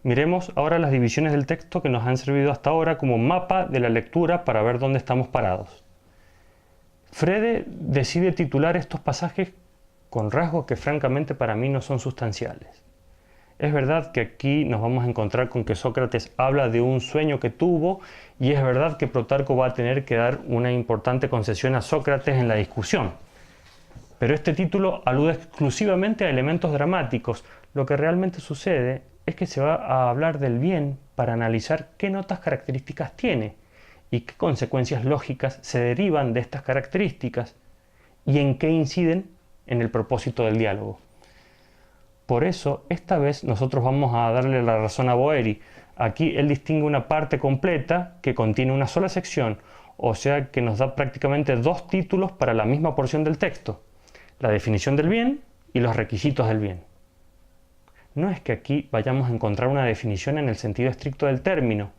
Miremos ahora las divisiones del texto que nos han servido hasta ahora como mapa de la lectura para ver dónde estamos parados. Frede decide titular estos pasajes con rasgos que francamente para mí no son sustanciales. Es verdad que aquí nos vamos a encontrar con que Sócrates habla de un sueño que tuvo y es verdad que Protarco va a tener que dar una importante concesión a Sócrates en la discusión. Pero este título alude exclusivamente a elementos dramáticos. Lo que realmente sucede es que se va a hablar del bien para analizar qué notas características tiene y qué consecuencias lógicas se derivan de estas características y en qué inciden en el propósito del diálogo. Por eso, esta vez nosotros vamos a darle la razón a Boeri. Aquí él distingue una parte completa que contiene una sola sección, o sea que nos da prácticamente dos títulos para la misma porción del texto: la definición del bien y los requisitos del bien. No es que aquí vayamos a encontrar una definición en el sentido estricto del término.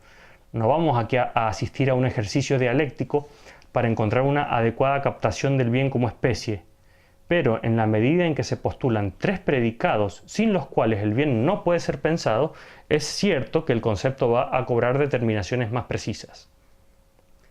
No vamos aquí a asistir a un ejercicio dialéctico para encontrar una adecuada captación del bien como especie. Pero en la medida en que se postulan tres predicados sin los cuales el bien no puede ser pensado, es cierto que el concepto va a cobrar determinaciones más precisas.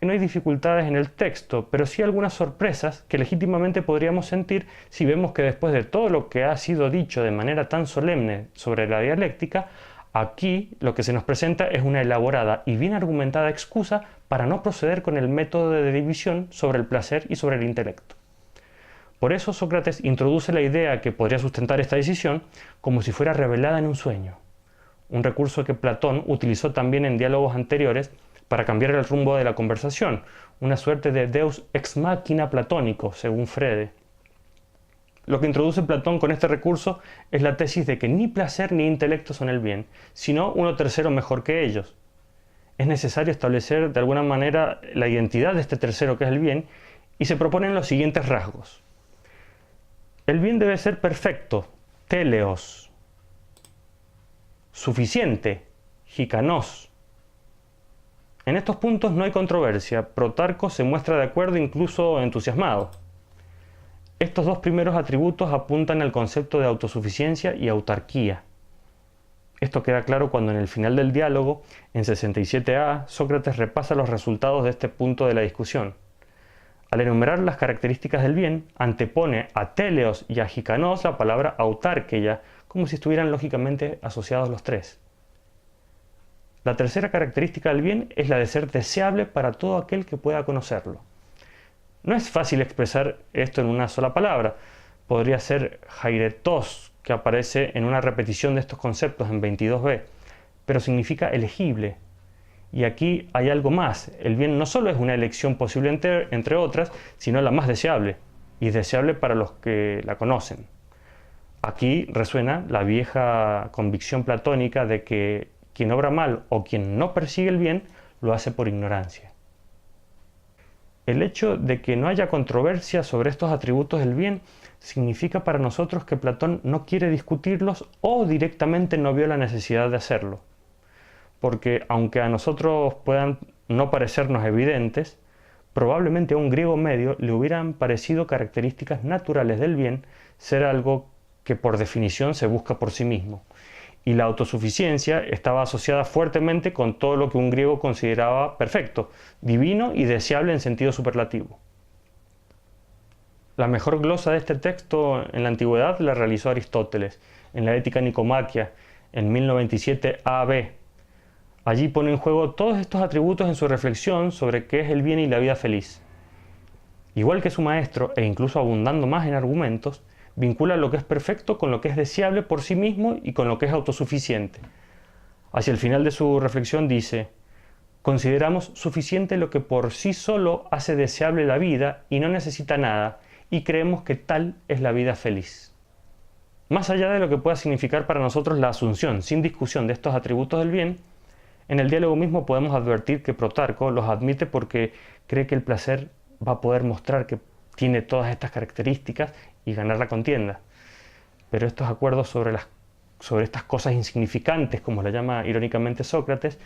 No hay dificultades en el texto, pero sí algunas sorpresas que legítimamente podríamos sentir si vemos que después de todo lo que ha sido dicho de manera tan solemne sobre la dialéctica, aquí lo que se nos presenta es una elaborada y bien argumentada excusa para no proceder con el método de división sobre el placer y sobre el intelecto. Por eso Sócrates introduce la idea que podría sustentar esta decisión como si fuera revelada en un sueño, un recurso que Platón utilizó también en diálogos anteriores para cambiar el rumbo de la conversación, una suerte de deus ex machina platónico, según Frede. Lo que introduce Platón con este recurso es la tesis de que ni placer ni intelecto son el bien, sino uno tercero mejor que ellos. Es necesario establecer de alguna manera la identidad de este tercero que es el bien, y se proponen los siguientes rasgos. El bien debe ser perfecto, téleos, suficiente, hikanos. En estos puntos no hay controversia. Protarco se muestra de acuerdo, incluso entusiasmado. Estos dos primeros atributos apuntan al concepto de autosuficiencia y autarquía. Esto queda claro cuando en el final del diálogo, en 67a, Sócrates repasa los resultados de este punto de la discusión. Al enumerar las características del bien, antepone a téleos y a hikanos la palabra autarqueia, como si estuvieran lógicamente asociados los tres. La tercera característica del bien es la de ser deseable para todo aquel que pueda conocerlo. No es fácil expresar esto en una sola palabra. Podría ser hairetos, que aparece en una repetición de estos conceptos en 22b, pero significa elegible. Y aquí hay algo más. El bien no solo es una elección posible entre otras, sino la más deseable, y deseable para los que la conocen. Aquí resuena la vieja convicción platónica de que quien obra mal o quien no persigue el bien, lo hace por ignorancia. El hecho de que no haya controversia sobre estos atributos del bien significa para nosotros que Platón no quiere discutirlos o directamente no vio la necesidad de hacerlo. Porque aunque a nosotros puedan no parecernos evidentes, probablemente a un griego medio le hubieran parecido características naturales del bien ser algo que por definición se busca por sí mismo. Y la autosuficiencia estaba asociada fuertemente con todo lo que un griego consideraba perfecto, divino y deseable en sentido superlativo. La mejor glosa de este texto en la antigüedad la realizó Aristóteles, en la Ética Nicomaquia, en 1097 a.b. Allí pone en juego todos estos atributos en su reflexión sobre qué es el bien y la vida feliz. Igual que su maestro, e incluso abundando más en argumentos, vincula lo que es perfecto con lo que es deseable por sí mismo y con lo que es autosuficiente. Hacia el final de su reflexión dice: consideramos suficiente lo que por sí solo hace deseable la vida y no necesita nada, y creemos que tal es la vida feliz. Más allá de lo que pueda significar para nosotros la asunción sin discusión de estos atributos del bien, en el diálogo mismo podemos advertir que Protarco los admite porque cree que el placer va a poder mostrar que tiene todas estas características y ganar la contienda. Pero estos acuerdos sobre estas cosas insignificantes, como la llama irónicamente Sócrates,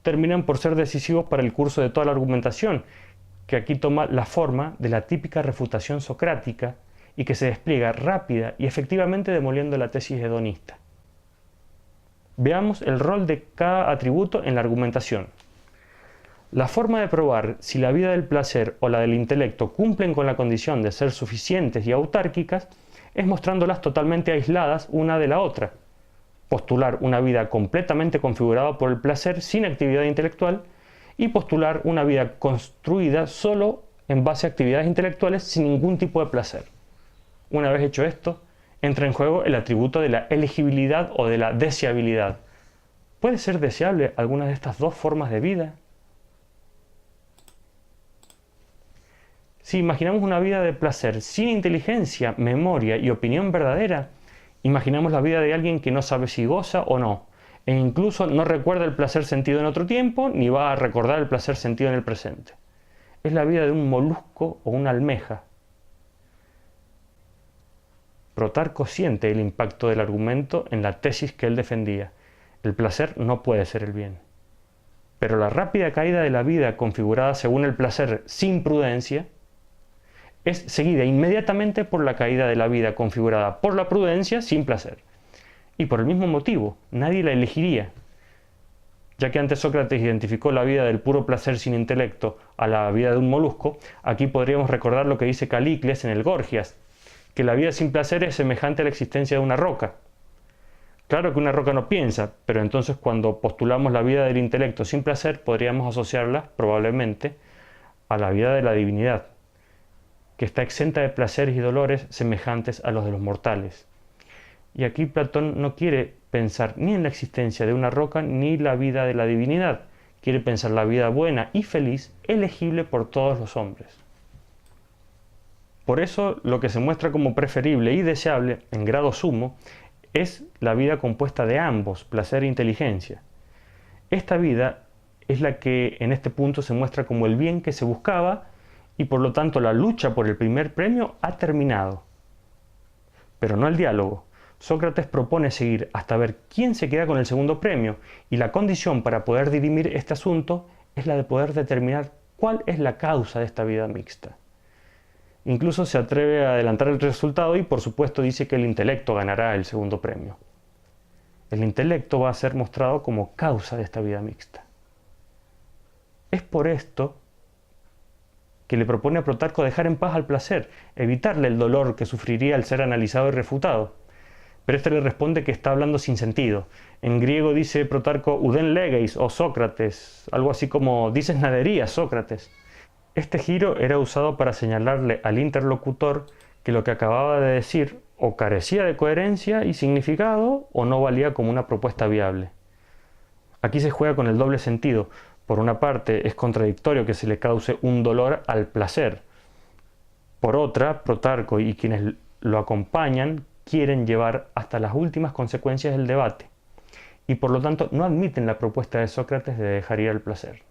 terminan por ser decisivos para el curso de toda la argumentación, que aquí toma la forma de la típica refutación socrática y que se despliega rápida y efectivamente demoliendo la tesis hedonista. Veamos el rol de cada atributo en la argumentación. La forma de probar si la vida del placer o la del intelecto cumplen con la condición de ser suficientes y autárquicas es mostrándolas totalmente aisladas una de la otra. Postular una vida completamente configurada por el placer sin actividad intelectual y postular una vida construida solo en base a actividades intelectuales sin ningún tipo de placer. Una vez hecho esto, entra en juego el atributo de la elegibilidad o de la deseabilidad. ¿Puede ser deseable alguna de estas dos formas de vida? Si imaginamos una vida de placer sin inteligencia, memoria y opinión verdadera, imaginamos la vida de alguien que no sabe si goza o no, e incluso no recuerda el placer sentido en otro tiempo, ni va a recordar el placer sentido en el presente. Es la vida de un molusco o una almeja. Protarco siente el impacto del argumento en la tesis que él defendía. El placer no puede ser el bien. Pero la rápida caída de la vida configurada según el placer sin prudencia es seguida inmediatamente por la caída de la vida configurada por la prudencia sin placer. Y por el mismo motivo, nadie la elegiría. Ya que antes Sócrates identificó la vida del puro placer sin intelecto a la vida de un molusco, aquí podríamos recordar lo que dice Calicles en el Gorgias, que la vida sin placer es semejante a la existencia de una roca. Claro que una roca no piensa, pero entonces cuando postulamos la vida del intelecto sin placer, podríamos asociarla, probablemente, a la vida de la divinidad, que está exenta de placeres y dolores semejantes a los de los mortales. Y aquí Platón no quiere pensar ni en la existencia de una roca ni la vida de la divinidad, quiere pensar la vida buena y feliz, elegible por todos los hombres. Por eso lo que se muestra como preferible y deseable, en grado sumo, es la vida compuesta de ambos, placer e inteligencia. Esta vida es la que en este punto se muestra como el bien que se buscaba y por lo tanto la lucha por el primer premio ha terminado. Pero no el diálogo. Sócrates propone seguir hasta ver quién se queda con el segundo premio y la condición para poder dirimir este asunto es la de poder determinar cuál es la causa de esta vida mixta. Incluso se atreve a adelantar el resultado y por supuesto dice que el intelecto ganará el segundo premio. El intelecto va a ser mostrado como causa de esta vida mixta. Es por esto que le propone a Protarco dejar en paz al placer, evitarle el dolor que sufriría al ser analizado y refutado. Pero este le responde que está hablando sin sentido. En griego dice Protarco uden legeis o Sócrates, algo así como dices naderías, Sócrates. Este giro era usado para señalarle al interlocutor que lo que acababa de decir o carecía de coherencia y significado o no valía como una propuesta viable. Aquí se juega con el doble sentido. Por una parte, es contradictorio que se le cause un dolor al placer. Por otra, Protarco y quienes lo acompañan quieren llevar hasta las últimas consecuencias del debate y por lo tanto no admiten la propuesta de Sócrates de dejar ir al placer.